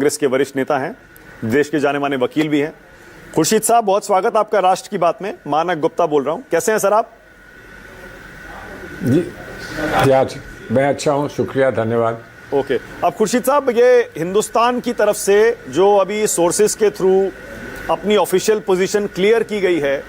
कांग्रेस के वरिष्ठ नेता हैं, देश के जाने माने वकील भी हैं। खुर्शीद साहब, बहुत स्वागत आपका राष्ट्र की बात में। मानक गुप्ता बोल रहा हूं, कैसे हैं सर आप? जी आज मैं अच्छा हूं, शुक्रिया, धन्यवाद। ओके, अब खुर्शीद साहब, ये हिंदुस्तान की तरफ से जो अभी सोर्सेज के थ्रू अपनी ऑफिशियल पोजीशन क्लियर की गई है,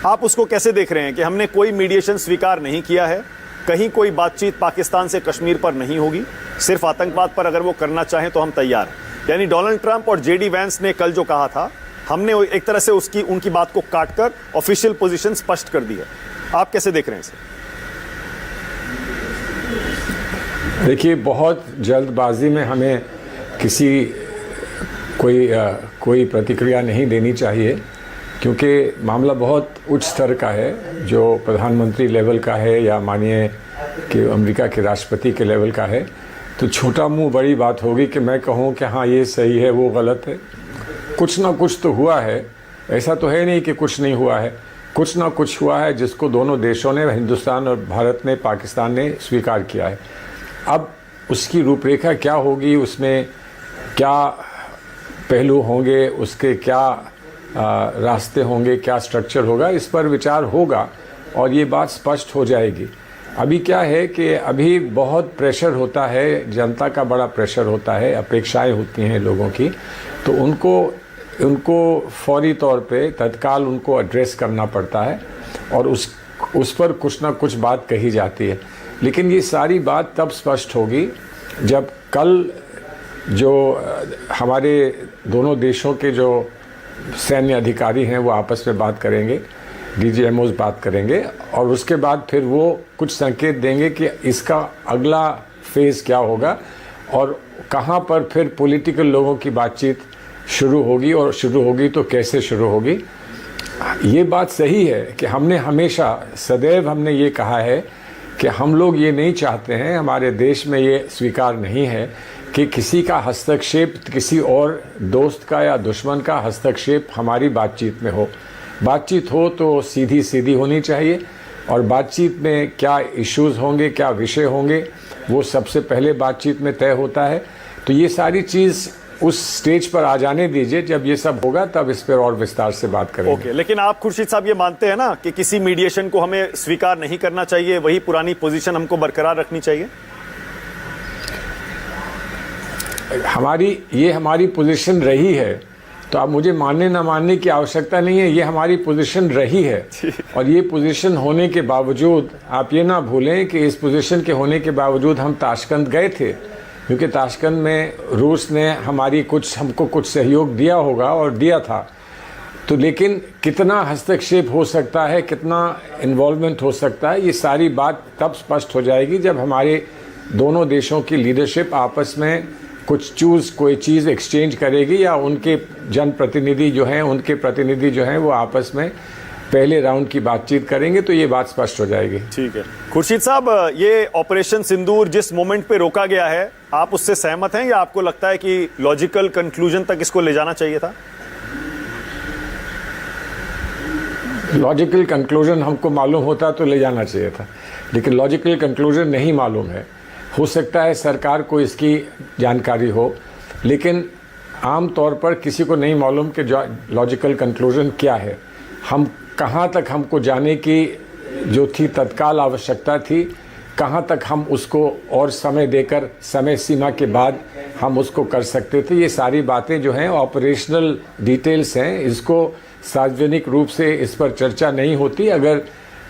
आप उसको कैसे देख रहे हैं कि हमने कोई मीडिएशन स्वीकार नहीं किया है, कहीं कोई बातचीत पाकिस्तान से कश्मीर पर नहीं होगी, सिर्फ आतंकवाद पर अगर वो करना चाहें तो हम तैयार हैं। यानी डोनाल्ड ट्रंप और जेडी वैंस ने कल जो कहा था, हमने एक तरह से उनकी बात को काटकर ऑफिशियल पोजीशन स्पष्ट कर दी है। आप कैसे देख रहे हैं इसे? देखिए, बहुत जल्दबाजी में हमें कोई प्रतिक्रिया नहीं देनी चाहिए, क्योंकि मामला बहुत उच्च स्तर का है, जो प्रधानमंत्री लेवल का है या मानिए कि अमेरिका के राष्ट्रपति के लेवल का है। तो छोटा मुंह बड़ी बात होगी कि मैं कहूँ कि हाँ ये सही है वो गलत है। कुछ ना कुछ तो हुआ है, ऐसा तो है नहीं कि कुछ नहीं हुआ है। कुछ ना कुछ हुआ है जिसको दोनों देशों ने, हिंदुस्तान और भारत ने, पाकिस्तान ने स्वीकार किया है। अब उसकी रूपरेखा क्या होगी, उसमें क्या पहलू होंगे, उसके क्या रास्ते होंगे, क्या स्ट्रक्चर होगा, इस पर विचार होगा और ये बात स्पष्ट हो जाएगी। अभी क्या है कि अभी बहुत प्रेशर होता है, जनता का बड़ा प्रेशर होता है, अपेक्षाएं होती हैं लोगों की, तो उनको फौरी तौर पे तत्काल उनको एड्रेस करना पड़ता है और उस पर कुछ ना कुछ बात कही जाती है। लेकिन ये सारी बात तब स्पष्ट होगी जब कल जो हमारे दोनों देशों के जो सैन्य अधिकारी हैं वो आपस में बात करेंगे, डीजीएमओज बात करेंगे और उसके बाद फिर वो कुछ संकेत देंगे कि इसका अगला फेज़ क्या होगा और कहाँ पर फिर पॉलिटिकल लोगों की बातचीत शुरू होगी और शुरू होगी तो कैसे शुरू होगी। ये बात सही है कि हमने हमेशा सदैव हमने ये कहा है कि हम लोग ये नहीं चाहते हैं, हमारे देश में ये स्वीकार नहीं है कि किसी का हस्तक्षेप, किसी और दोस्त का या दुश्मन का हस्तक्षेप हमारी बातचीत में हो। बातचीत हो तो सीधी सीधी होनी चाहिए और बातचीत में क्या इश्यूज़ होंगे, क्या विषय होंगे, वो सबसे पहले बातचीत में तय होता है। तो ये सारी चीज़ उस स्टेज पर आ जाने दीजिए, जब ये सब होगा तब इस पर और विस्तार से बात करेंगे। ओके, लेकिन आप खुर्शीद साहब ये मानते हैं ना कि किसी मीडिएशन को हमें स्वीकार नहीं करना चाहिए, वही पुरानी पोजीशन हमको बरकरार रखनी चाहिए? हमारी पोजीशन रही है, तो आप मुझे मानने ना मानने की आवश्यकता नहीं है, ये हमारी पोजीशन रही है। और ये पोजीशन होने के बावजूद आप ये ना भूलें कि इस पोजीशन के होने के बावजूद हम ताशकंद गए थे, क्योंकि ताशकंद में रूस ने हमको कुछ सहयोग दिया होगा और दिया था। तो लेकिन कितना हस्तक्षेप हो सकता है, कितना इन्वॉल्वमेंट हो सकता है, ये सारी बात तब स्पष्ट हो जाएगी जब हमारे दोनों देशों की लीडरशिप आपस में कोई चीज़ एक्सचेंज करेगी या उनके जनप्रतिनिधि जो हैं, उनके प्रतिनिधि जो हैं वो आपस में पहले राउंड की बातचीत करेंगे, तो ये बात स्पष्ट हो जाएगी। ठीक है खुर्शीद साहब, ये ऑपरेशन सिंदूर जिस मोमेंट पे रोका गया है, आप उससे सहमत हैं या आपको लगता है कि लॉजिकल कंक्लूजन तक इसको ले जाना चाहिए था? लॉजिकल कंक्लूजन हमको मालूम होता तो ले जाना चाहिए था, लेकिन लॉजिकल कंक्लूजन नहीं मालूम है। हो सकता है सरकार को इसकी जानकारी हो, लेकिन आम तौर पर किसी को नहीं मालूम कि लॉजिकल कंक्लूजन क्या है। हम कहाँ तक हमको जाने की जो थी तत्काल आवश्यकता थी, कहाँ तक हम उसको और समय देकर समय सीमा के बाद हम उसको कर सकते थे, ये सारी बातें जो हैं ऑपरेशनल डिटेल्स हैं। इसको सार्वजनिक रूप से इस पर चर्चा नहीं होती। अगर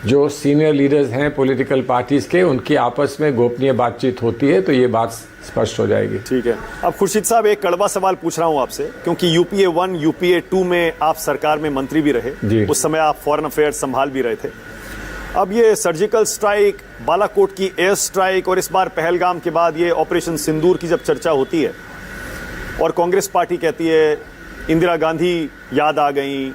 जो सीनियर लीडर्स हैं पॉलिटिकल पार्टीज़ के, उनकी आपस में गोपनीय बातचीत होती है, तो ये बात स्पष्ट हो जाएगी। ठीक है। अब खुर्शीद साहब, एक कड़वा सवाल पूछ रहा हूं आपसे, क्योंकि यूपीए 1, यूपीए 2 में आप सरकार में मंत्री भी रहे, उस समय आप फॉरेन अफेयर्स संभाल भी रहे थे। अब ये सर्जिकल स्ट्राइक, बालाकोट की एयर स्ट्राइक और इस बार पहलगाम के बाद ये ऑपरेशन सिंदूर की जब चर्चा होती है और कांग्रेस पार्टी कहती है इंदिरा गांधी याद आ गई,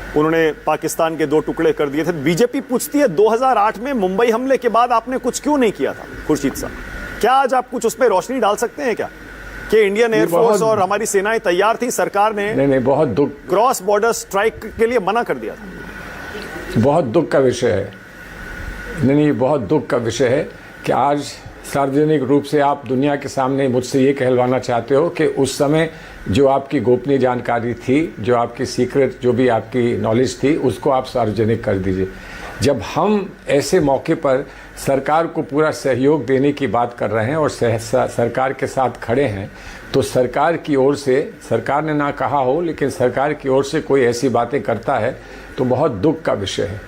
उन्होंने पाकिस्तान के 2 टुकड़े कर दिए थे, बीजेपी पूछती है 2008 में मुंबई हमले के बाद आपने कुछ क्यों नहीं किया था? खुर्शीद साहब, क्या आज आप कुछ उस पर रोशनी डाल सकते हैं क्या कि इंडियन एयरफोर्स और हमारी सेनाएं तैयार थी, सरकार ने नहीं बहुत दुख, क्रॉस बॉर्डर स्ट्राइक के लिए मना कर दिया था? बहुत दुख का विषय है। नहीं, बहुत दुख का विषय है कि आज सार्वजनिक रूप से आप दुनिया के सामने मुझसे ये कहलवाना चाहते हो कि उस समय जो आपकी गोपनीय जानकारी थी, जो आपकी सीक्रेट, जो भी आपकी नॉलेज थी, उसको आप सार्वजनिक कर दीजिए। जब हम ऐसे मौके पर सरकार को पूरा सहयोग देने की बात कर रहे हैं और सरकार के साथ खड़े हैं, तो सरकार की ओर से, सरकार ने ना कहा हो लेकिन सरकार की ओर से कोई ऐसी बातें करता है तो बहुत दुख का विषय है।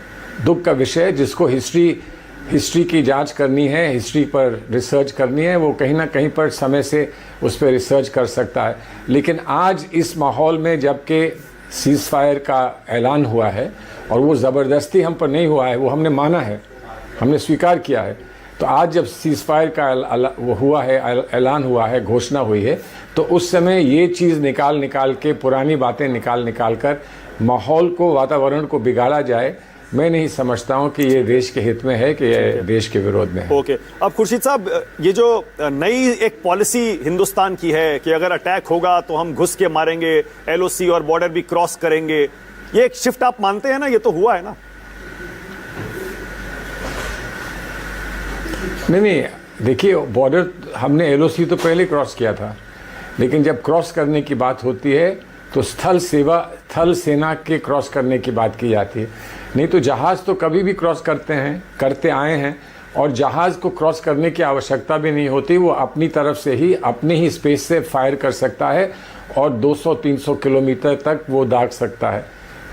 दुख का विषय है जिसको हिस्ट्री की जांच करनी है, हिस्ट्री पर रिसर्च करनी है, वो कहीं ना कहीं पर समय से उस पर रिसर्च कर सकता है। लेकिन आज इस माहौल में जबकि सीज़ फायर का ऐलान हुआ है और वो ज़बरदस्ती हम पर नहीं हुआ है, वो हमने माना है, हमने स्वीकार किया है, तो आज जब सीज़ फायर का वो हुआ है, ऐलान हुआ है, घोषणा हुई है, तो उस समय ये चीज़ निकाल के, पुरानी बातें निकाल कर माहौल को, वातावरण को बिगाड़ा जाए, मैं नहीं समझता हूं कि ये देश के हित में है कि ये देश के विरोध में है। ओके, अब खुर्शीद साहब, ये जो नई एक पॉलिसी हिंदुस्तान की है कि अगर अटैक होगा तो हम घुस के मारेंगे, एलओसी और बॉर्डर भी क्रॉस करेंगे, ये एक शिफ्ट आप मानते हैं ना? ये तो हुआ है ना? नहीं, देखिए, बॉर्डर हमने एलओसी तो पहले क्रॉस किया था, लेकिन जब क्रॉस करने की बात होती है तो थल सेना के क्रॉस करने की बात की जाती है। नहीं तो जहाज़ तो कभी भी क्रॉस करते आए हैं, और जहाज़ को क्रॉस करने की आवश्यकता भी नहीं होती, वो अपनी तरफ से ही, अपने ही स्पेस से फायर कर सकता है और 200-300 किलोमीटर तक वो दाग सकता है।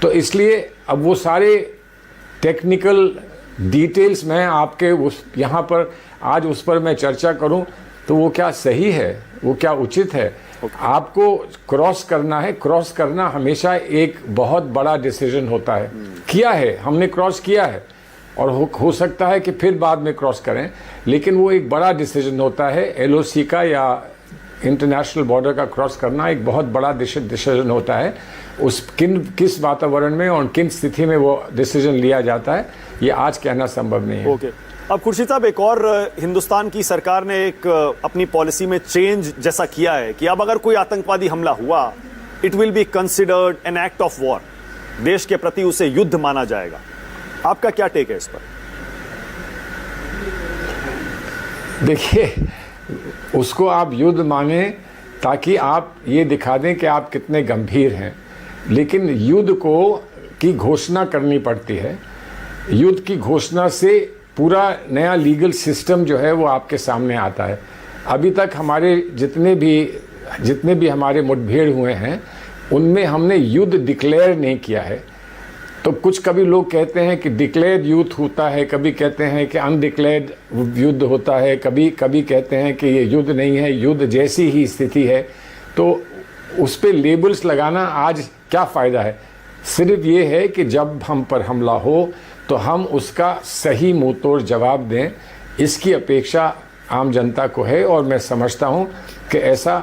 तो इसलिए अब वो सारे टेक्निकल डिटेल्स मैं आपके यहाँ पर आज उस पर मैं चर्चा करूँ तो वो क्या सही है, वो क्या उचित है? आपको क्रॉस करना है, क्रॉस करना हमेशा एक बहुत बड़ा डिसीजन होता है। किया है, हमने क्रॉस किया है, और हो सकता है कि फिर बाद में क्रॉस करें, लेकिन वो एक बड़ा डिसीजन होता है। एलओसी का या इंटरनेशनल बॉर्डर का क्रॉस करना एक बहुत बड़ा डिसीजन होता है। किस वातावरण में और किन स्थिति में वो डिसीजन लिया जाता है, ये आज कहना संभव नहीं है। ओके, अब खुर्शीद साहब, एक और हिंदुस्तान की सरकार ने एक अपनी पॉलिसी में चेंज जैसा किया है कि अब अगर कोई आतंकवादी हमला हुआ, it will be considered an act of war, देश के प्रति उसे युद्ध माना जाएगा। आपका क्या टेक है इस पर? देखिए, उसको आप युद्ध माने ताकि आप ये दिखा दें कि आप कितने गंभीर हैं, लेकिन युद्ध की घोषणा करनी पड़ती है। युद्ध की घोषणा से पूरा नया लीगल सिस्टम जो है वो आपके सामने आता है। अभी तक हमारे जितने भी हमारे मुठभेड़ हुए हैं, उनमें हमने युद्ध डिक्लेयर नहीं किया है। तो कभी लोग कहते हैं कि डिक्लेयर्ड युद्ध होता है, कभी कहते हैं कि अनडिक्लेयर्ड युद्ध होता है, कभी कहते हैं कि ये युद्ध नहीं है, युद्ध जैसी ही स्थिति है। तो उस पर लेबल्स लगाना आज क्या फ़ायदा है? सिर्फ ये है कि जब हम पर हमला हो तो हम उसका सही मुंह तोड़ जवाब दें, इसकी अपेक्षा आम जनता को है, और मैं समझता हूं कि ऐसा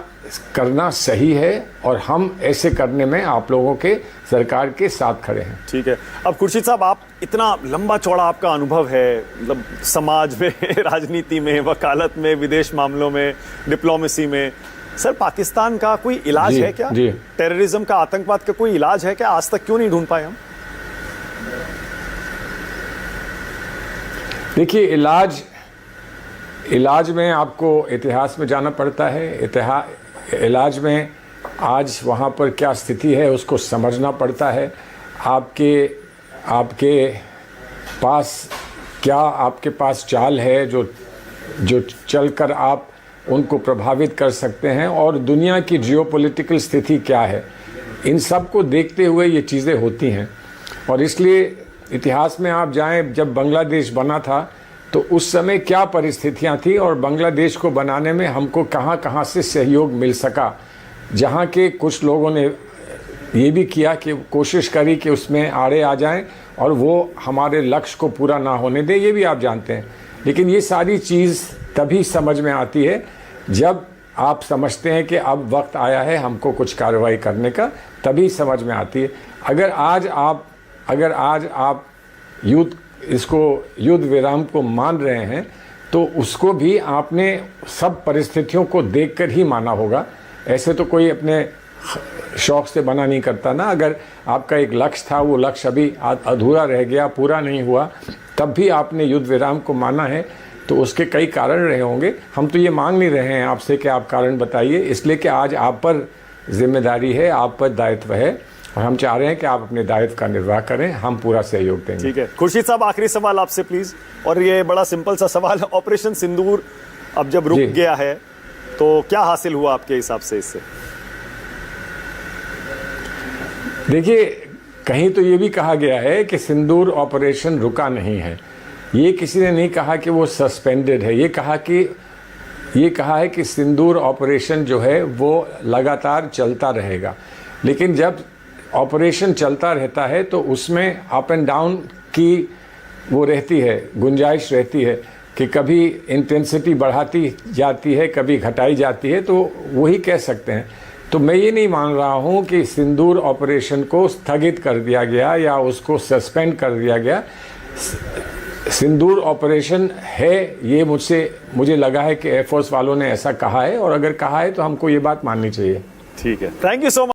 करना सही है, और हम ऐसे करने में आप लोगों के, सरकार के साथ खड़े हैं। ठीक है। अब खुर्शीद साहब, आप इतना लंबा चौड़ा आपका अनुभव है, मतलब समाज में, राजनीति में, वकालत में, विदेश मामलों में, डिप्लोमेसी में, सर पाकिस्तान का कोई इलाज है क्या? टेररिज्म का, आतंकवाद का कोई इलाज है क्या? आज तक क्यों नहीं ढूंढ पाए हम? देखिए, इलाज में आपको इतिहास में जाना पड़ता है। इलाज में आज वहाँ पर क्या स्थिति है उसको समझना पड़ता है। आपके पास चाल है जो चलकर आप उनको प्रभावित कर सकते हैं, और दुनिया की जियोपॉलिटिकल स्थिति क्या है, इन सब को देखते हुए ये चीज़ें होती हैं। और इसलिए इतिहास में आप जाएं, जब बांग्लादेश बना था तो उस समय क्या परिस्थितियां थी, और बांग्लादेश को बनाने में हमको कहां से सहयोग मिल सका। जहां के कुछ लोगों ने ये भी किया कि कोशिश करी कि उसमें आड़े आ जाएं और वो हमारे लक्ष्य को पूरा ना होने दें, ये भी आप जानते हैं। लेकिन ये सारी चीज़ तभी समझ में आती है जब आप समझते हैं कि अब वक्त आया है हमको कुछ कार्रवाई करने का, तभी समझ में आती है। अगर आज आप युद्ध विराम को मान रहे हैं, तो उसको भी आपने सब परिस्थितियों को देखकर ही माना होगा। ऐसे तो कोई अपने शौक से बना नहीं करता ना। अगर आपका एक लक्ष्य था, वो लक्ष्य अभी अधूरा रह गया, पूरा नहीं हुआ, तब भी आपने युद्ध विराम को माना है, तो उसके कई कारण रहे होंगे। हम तो ये मांग नहीं रहे हैं आपसे कि आप कारण बताइए, इसलिए कि आज आप पर जिम्मेदारी है, आप पर दायित्व है और हम चाह रहे हैं कि आप अपने दायित्व का निर्वाह करें, हम पूरा सहयोग देंगे। ठीक है खुर्शीद साहब, आखिरी सवाल आपसे प्लीज, और ये बड़ा सिंपल सा सवाल है। ऑपरेशन सिंदूर अब जब रुक गया है तो क्या हासिल हुआ आपके हिसाब से इससे? देखिए, कहीं तो ये भी कहा गया है कि सिंदूर ऑपरेशन रुका नहीं है। ये किसी ने नहीं कहा कि वो सस्पेंडेड है। ये कहा है कि सिंदूर ऑपरेशन जो है वो लगातार चलता रहेगा। लेकिन जब ऑपरेशन चलता रहता है तो उसमें अप एंड डाउन की वो रहती है, गुंजाइश रहती है कि कभी इंटेंसिटी बढ़ाती जाती है, कभी घटाई जाती है, तो वही कह सकते हैं। तो मैं ये नहीं मान रहा हूँ कि सिंदूर ऑपरेशन को स्थगित कर दिया गया या उसको सस्पेंड कर दिया गया। सिंदूर ऑपरेशन है, ये मुझे लगा है कि एयरफोर्स वालों ने ऐसा कहा है, और अगर कहा है तो हमको ये बात माननी चाहिए। ठीक है, थैंक यू सो मच।